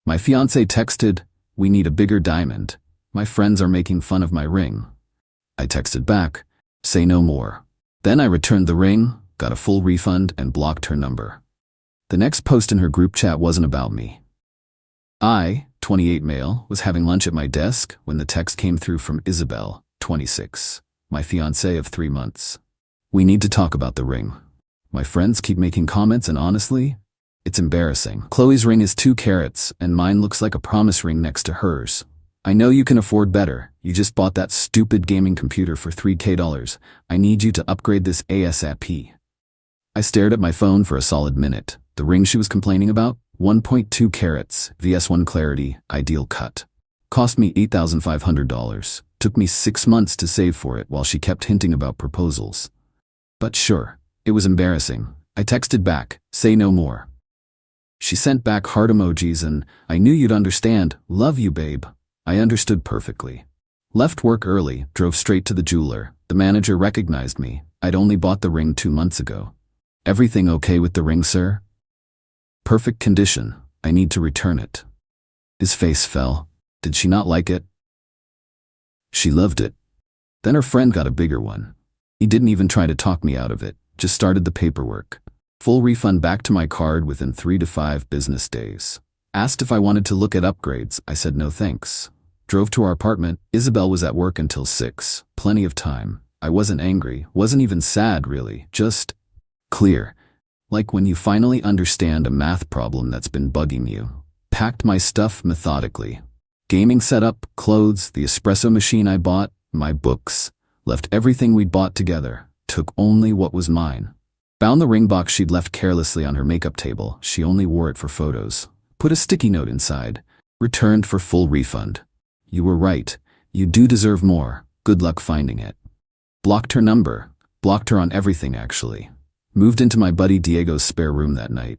My fiancé texted, "We need a bigger diamond. My friends are making fun of my ring." I texted back, "Say no more." Then I returned the ring, got a full refund, and blocked her number. The next post in her group chat wasn't about me. I, 28 male, was having lunch at my desk when the text came through from Isabel, 26, my fiancé of 3 months. "We need to talk about the ring. My friends keep making comments and honestly, it's embarrassing. Qley's ring is 2 carats and mine looks like a promise ring next to hers. I know you can afford better. You just bought that stupid gaming computer for $3,000. I need you to upgrade this ASAP." I stared at my phone for a solid minute. The ring she was complaining about? 1.2 carats, VS1 clarity, ideal cut. Cost me $8,500. Took me 6 months to save for it while she kept hinting about proposals. But sure, it was embarrassing. I texted back, "Say no more." She sent back heart emojis and, "I knew you'd understand. Love you, babe." I understood perfectly. Left work early, drove straight to the jeweler. The manager recognized me. I'd only bought the ring 2 months ago. "Everything okay with the ring, sir?" "Perfect condition. I need to return it." His face fell. Did she not like it? She loved it. Then her friend got a bigger one. He didn't even try to talk me out of it, just started the paperwork. Full refund back to my card within 3 to 5 business days. Asked if I wanted to look at upgrades. I said no thanks. Drove to our apartment. Isabel was at work until 6. Plenty of time. I wasn't angry, wasn't even sad really, just clear. Like when you finally understand a math problem that's been bugging you. Packed my stuff methodically. Gaming setup, clothes, the espresso machine I bought, my books. Left everything we'd bought together. Took only what was mine. Found the ring box she'd left carelessly on her makeup table. She only wore it for photos. Put a sticky note inside. Returned for full refund. "You were right. You do deserve more. Good luck finding it." Blocked her number. Blocked her on everything actually. Moved into my buddy Diego's spare room that night.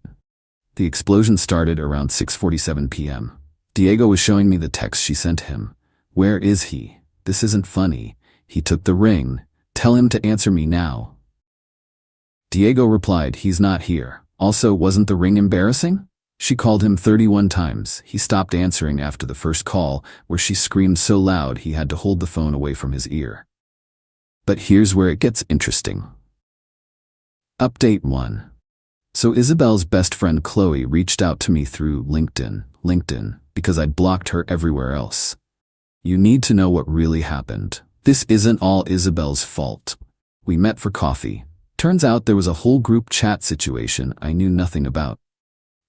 The explosion started around 6:47 p.m. Diego was showing me the text she sent him. "Where is he? This isn't funny. He took the ring. Tell him to answer me now." Diego replied, "He's not here. Also, wasn't the ring embarrassing?" She called him 31 times. He stopped answering after the first call, where she screamed so loud he had to hold the phone away from his ear. But here's where it gets interesting. Update 1. So Isabel's best friend Qley reached out to me through LinkedIn, because I'd blocked her everywhere else. You need to know what really happened. This isn't all Isabel's fault. We met for coffee. Turns out there was a whole group chat situation I knew nothing about.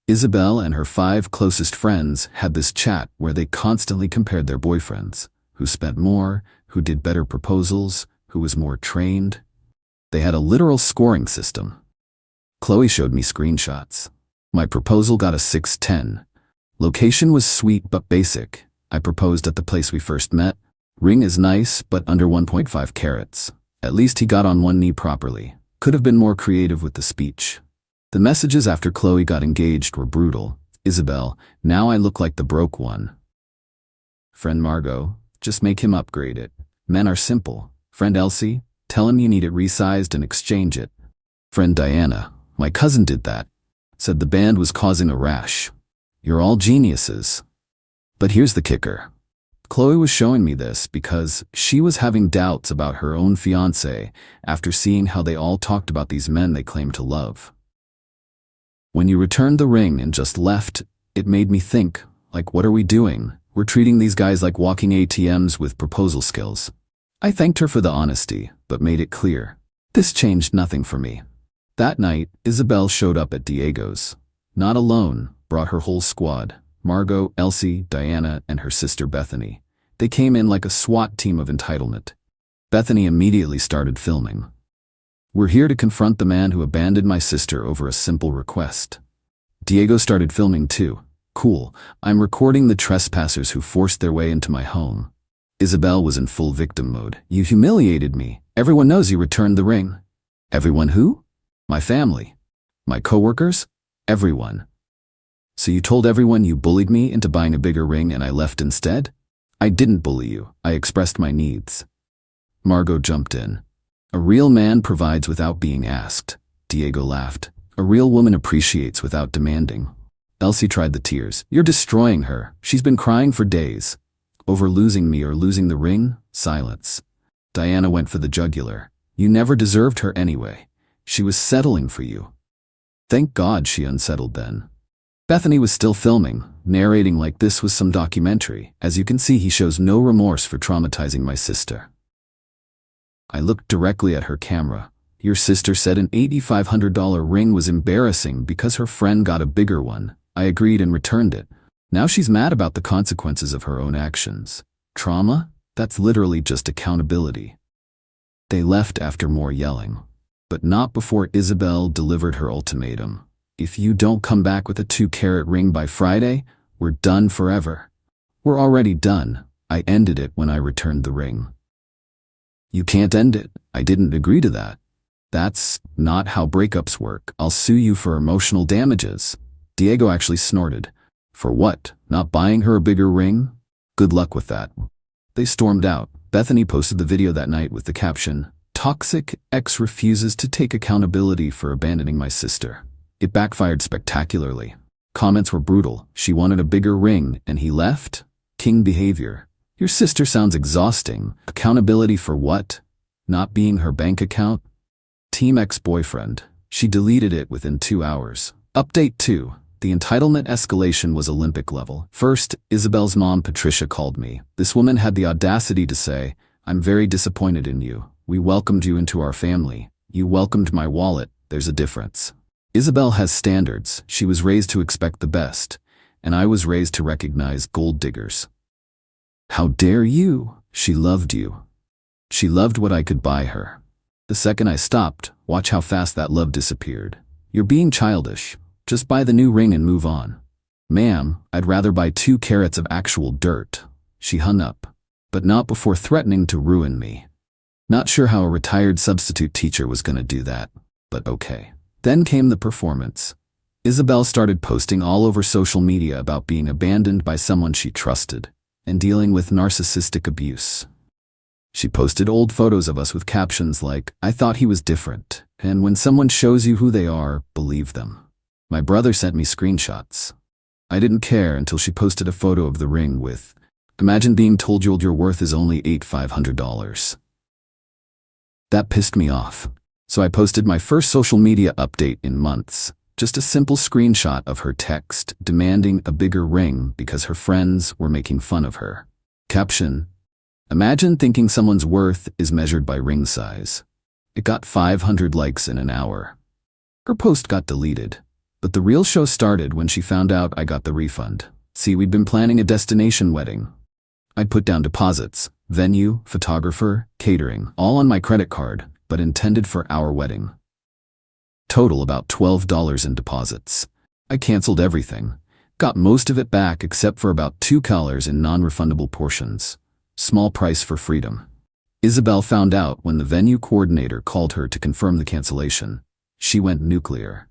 Isabel and her 5 closest friends had this chat where they constantly compared their boyfriends, who spent more, who did better proposals, who was more trained. They had a literal scoring system. Qley showed me screenshots. My proposal got a 6/10. Location was sweet but basic. I proposed at the place we first met. Ring is nice but under 1.5 carats. At least he got on one knee properly. Could have been more creative with the speech. The messages after Qley got engaged were brutal. "Isabel, now I look like the broke one." Friend Margot, "Just make him upgrade it. Men are simple." Friend Elsie, "Tell him you need it resized and exchange it." Friend Diana, "My cousin did that. Said the band was causing a rash." You're all geniuses. But here's the kicker. Qley was showing me this because she was having doubts about her own fiancé after seeing how they all talked about these men they claimed to love. When you returned the ring and just left, it made me think, like, what are we doing? We're treating these guys like walking ATMs with proposal skills. I thanked her for the honesty, but made it clear. This changed nothing for me. That night, Isabel showed up at Diego's. Not alone, brought her whole squad. Margot, Elsie, Diana, and her sister Bethany. They came in like a SWAT team of entitlement. Bethany immediately started filming. "We're here to confront the man who abandoned my sister over a simple request." Diego started filming too. "Cool, I'm recording the trespassers who forced their way into my home." Isabel was in full victim mode. "You humiliated me. Everyone knows you returned the ring." "Everyone who?" "My family. My coworkers. Everyone." "So you told everyone you bullied me into buying a bigger ring and I left instead?" "I didn't bully you. I expressed my needs." Margot jumped in. "A real man provides without being asked." Diego laughed. "A real woman appreciates without demanding." Elsie tried the tears. You're destroying her. She's been crying for days. Over losing me or losing the ring? Silence. Diana went for the jugular. You never deserved her anyway. She was settling for you. Thank God she unsettled then. Bethany was still filming, narrating like this was some documentary. As you can see, he shows no remorse for traumatizing my sister. I looked directly at her camera. Your sister said an $8,500 ring was embarrassing because her friend got a bigger one. I agreed and returned it. Now she's mad about the consequences of her own actions. Trauma? That's literally just accountability. They left after more yelling. But not before Isabel delivered her ultimatum. If you don't come back with a 2-carat ring by Friday, we're done forever. We're already done. I ended it when I returned the ring. You can't end it. I didn't agree to that. That's not how breakups work. I'll sue you for emotional damages. Diego actually snorted. For what? Not buying her a bigger ring? Good luck with that. They stormed out. Bethany posted the video that night with the caption, "Toxic ex refuses to take accountability for abandoning my sister." It backfired spectacularly. Comments were brutal. She wanted a bigger ring and he left? King behavior. Your sister sounds exhausting. Accountability for what? Not being her bank account? Team ex-boyfriend. She deleted it within 2 hours. Update 2. The entitlement escalation was Olympic level. First, Isabel's mom Patricia called me. This woman had the audacity to say, "I'm very disappointed in you. We welcomed you into our family. You welcomed my wallet. There's a difference." Isabel has standards. She was raised to expect the best, and I was raised to recognize gold diggers. How dare you? She loved you. She loved what I could buy her. The second I stopped, watch how fast that love disappeared. You're being childish. Just buy the new ring and move on. Ma'am, I'd rather buy 2 carats of actual dirt. She hung up, but not before threatening to ruin me. Not sure how a retired substitute teacher was gonna do that, but okay. Then came the performance. Isabel started posting all over social media about being abandoned by someone she trusted and dealing with narcissistic abuse. She posted old photos of us with captions like, "I thought he was different," and "When someone shows you who they are, believe them." My brother sent me screenshots. I didn't care until she posted a photo of the ring with, "Imagine being told your worth is only $8,500. That pissed me off. So I posted my first social media update in months. Just a simple screenshot of her text demanding a bigger ring because her friends were making fun of her. Caption: Imagine thinking someone's worth is measured by ring size. It got 500 likes in an hour. Her post got deleted. But the real show started when she found out I got the refund. See, we'd been planning a destination wedding. I'd put down deposits, venue, photographer, catering, all on my credit card, but intended for our wedding. Total about $12 in deposits. I canceled everything. Got most of it back except for about $2 in non-refundable portions. Small price for freedom. Isabel found out when the venue coordinator called her to confirm the cancellation. She went nuclear.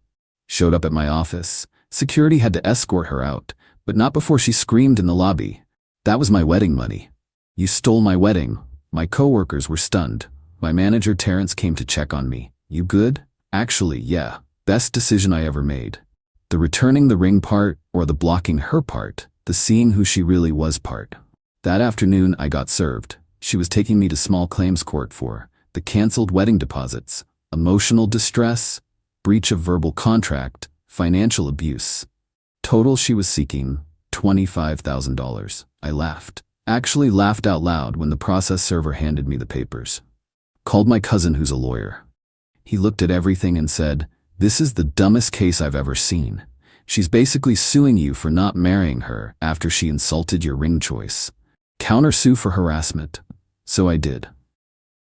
Showed up at my office. Security had to escort her out, but not before she screamed in the lobby. That was my wedding money. You stole my wedding. My coworkers were stunned. My manager Terrence came to check on me. You good? Actually, yeah. Best decision I ever made. The returning the ring part or the blocking her part, the seeing who she really was part. That afternoon I got served. She was taking me to small claims court for the canceled wedding deposits, emotional distress, breach of verbal contract, financial abuse. Total she was seeking $25,000. I laughed. Actually laughed out loud when the process server handed me the papers. Called my cousin who's a lawyer. He looked at everything and said, "This is the dumbest case I've ever seen. She's basically suing you for not marrying her after she insulted your ring choice. Countersue for harassment." So I did.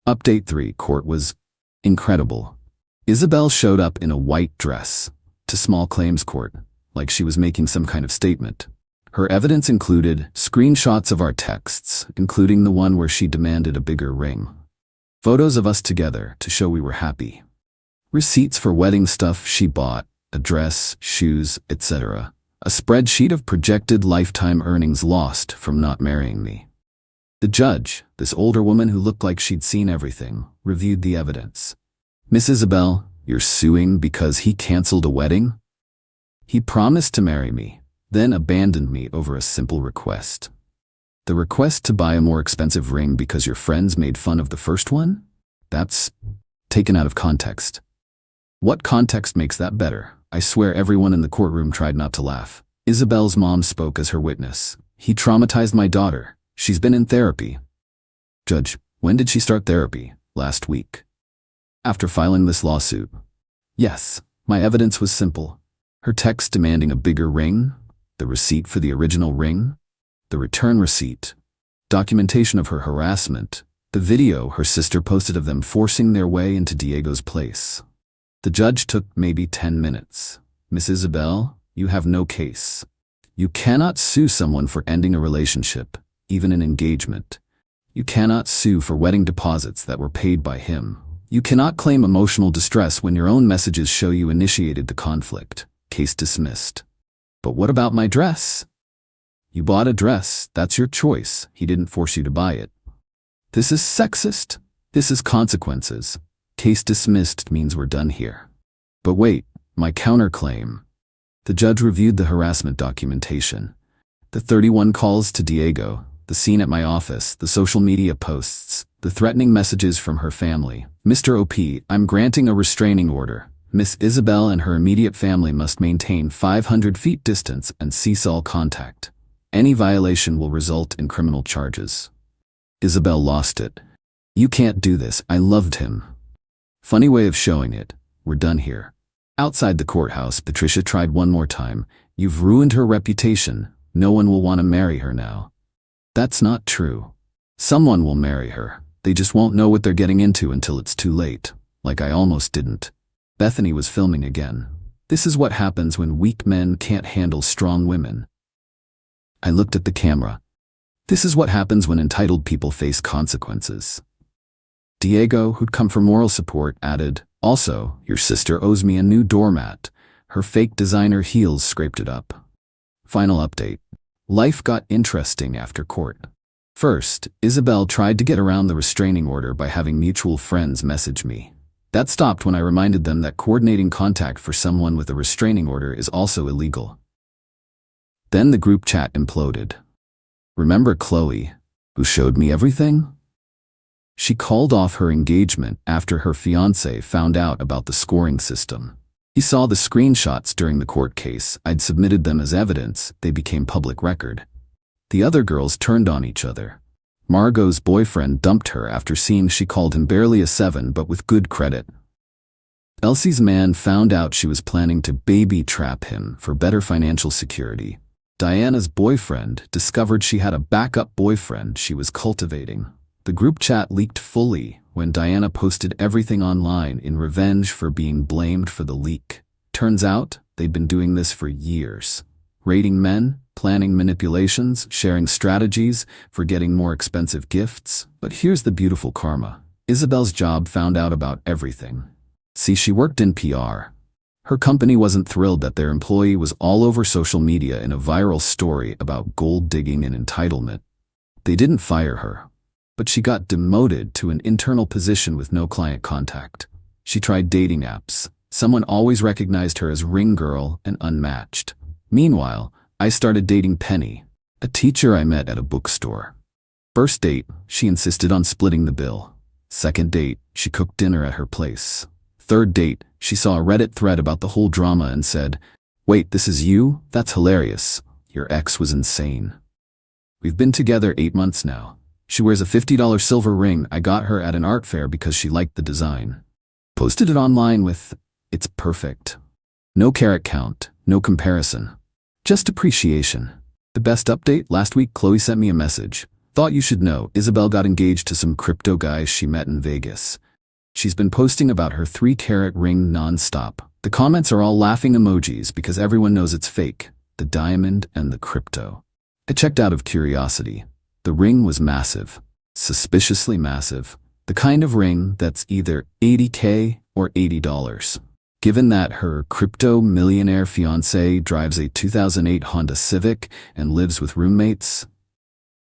Update 3. Court was incredible. Isabel showed up in a white dress to small claims court, like she was making some kind of statement. Her evidence included screenshots of our texts, including the one where she demanded a bigger ring. Photos of us together to show we were happy. Receipts for wedding stuff she bought, a dress, shoes, etc. A spreadsheet of projected lifetime earnings lost from not marrying me. The judge, this older woman who looked like she'd seen everything, reviewed the evidence. "Miss Isabel, you're suing because he canceled a wedding? He promised to marry me, then abandoned me over a simple request. The request to buy a more expensive ring because your friends made fun of the first one? That's taken out of context. What context makes that better? I swear everyone in the courtroom tried not to laugh. Isabel's mom spoke as her witness. He traumatized my daughter. She's been in therapy. Judge, when did she start therapy? Last week. After filing this lawsuit. Yes, my evidence was simple. Her text demanding a bigger ring, the receipt for the original ring, the return receipt, documentation of her harassment, the video her sister posted of them forcing their way into Diego's place. The judge took maybe 10 minutes. Miss Isabel, you have no case. You cannot sue someone for ending a relationship, even an engagement. You cannot sue for wedding deposits that were paid by him. You cannot claim emotional distress when your own messages show you initiated the conflict. Case dismissed. But what about my dress? You bought a dress, that's your choice. He didn't force you to buy it. This is sexist. This is consequences. Case dismissed means we're done here. But wait, my counterclaim. The judge reviewed the harassment documentation. The 31 calls to Diego, the scene at my office, the social media posts, the threatening messages from her family. Mr. OP, I'm granting a restraining order. Miss Isabel and her immediate family must maintain 500 feet distance and cease all contact. Any violation will result in criminal charges. Isabel lost it. You can't do this, I loved him. Funny way of showing it. We're done here. Outside the courthouse, Patricia tried one more time. You've ruined her reputation. No one will want to marry her now. That's not true. Someone will marry her. They just won't know what they're getting into until it's too late. Like I almost didn't. Bethany was filming again. This is what happens when weak men can't handle strong women. I looked at the camera. This is what happens when entitled people face consequences. Diego, who'd come for moral support, added, also, your sister owes me a new doormat. Her fake designer heels scraped it up. Final update. Life got interesting after court. First, Isabel tried to get around the restraining order by having mutual friends message me. That stopped when I reminded them that coordinating contact for someone with a restraining order is also illegal. Then the group chat imploded. Remember Qley, who showed me everything? She called off her engagement after her fiancé found out about the scoring system. He saw the screenshots during the court case. I'd submitted them as evidence. They became public record. The other girls turned on each other. Margot's boyfriend dumped her after seeing she called him barely a 7 but with good credit. Elsie's man found out she was planning to baby trap him for better financial security. Diana's boyfriend discovered she had a backup boyfriend she was cultivating. The group chat leaked fully when Diana posted everything online in revenge for being blamed for the leak. Turns out, they'd been doing this for years. Rating men, planning manipulations, sharing strategies for getting more expensive gifts. But here's the beautiful karma. Isabel's job found out about everything. See, she worked in PR. Her company wasn't thrilled that their employee was all over social media in a viral story about gold digging and entitlement. They didn't fire her, but she got demoted to an internal position with no client contact. She tried dating apps. Someone always recognized her as ring girl and unmatched. Meanwhile, I started dating Penny, a teacher I met at a bookstore. First date, she insisted on splitting the bill. Second date, she cooked dinner at her place. Third date, she saw a Reddit thread about the whole drama and said, "Wait, this is you? That's hilarious. Your ex was insane." We've been together 8 months now. She wears a $50 silver ring I got her at an art fair because she liked the design. Posted it online with, "It's perfect." No carrot count, no comparison. Just appreciation. The best update, last week Qley sent me a message. Thought you should know, Isabel got engaged to some crypto guys she met in Vegas. She's been posting about her 3-carat ring non-stop. The comments are all laughing emojis because everyone knows it's fake. The diamond and the crypto. I checked out of curiosity. The ring was massive. Suspiciously massive. The kind of ring that's either $80K or $80. Given that her crypto millionaire fiancé drives a 2008 Honda Civic and lives with roommates,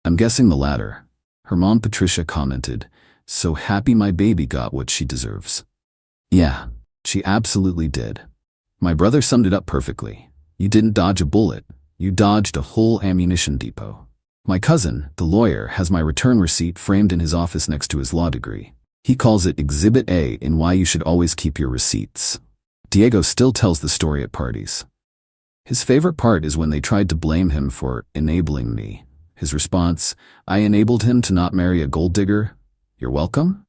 I'm guessing the latter. Her mom Patricia commented, "So happy my baby got what she deserves." Yeah, she absolutely did. My brother summed it up perfectly. You didn't dodge a bullet. You dodged a whole ammunition depot. My cousin, the lawyer, has my return receipt framed in his office next to his law degree. He calls it Exhibit A in why you should always keep your receipts. Diego still tells the story at parties. His favorite part is when they tried to blame him for enabling me. His response, I enabled him to not marry a gold digger. You're welcome?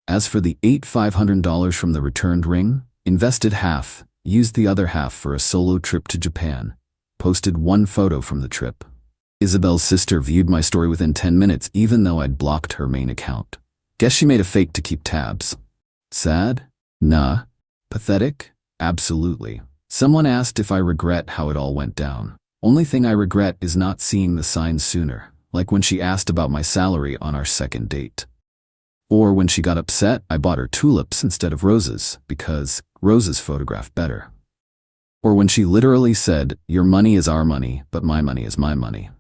As for the $500 from the returned ring, invested half, used the other half for a solo trip to Japan, posted one photo from the trip. Isabel's sister viewed my story within 10 minutes even though I'd blocked her main account. Guess she made a fake to keep tabs. Sad? Nah. Pathetic? Absolutely. Someone asked if I regret how it all went down. Only thing I regret is not seeing the signs sooner, like when she asked about my salary on our second date. Or when she got upset I bought her tulips instead of roses because roses photograph better. Or when she literally said, your money is our money, but my money is my money.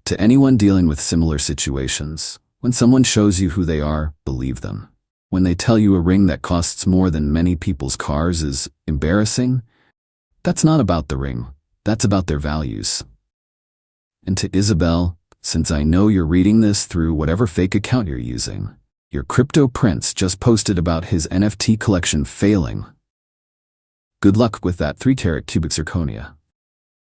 To anyone dealing with similar situations, when someone shows you who they are, believe them. When they tell you a ring that costs more than many people's cars is embarrassing, that's not about the ring, that's about their values. And to Isabel, since I know you're reading this through whatever fake account you're using, your crypto prince just posted about his NFT collection failing. Good luck with that 3-carat cubic zirconia.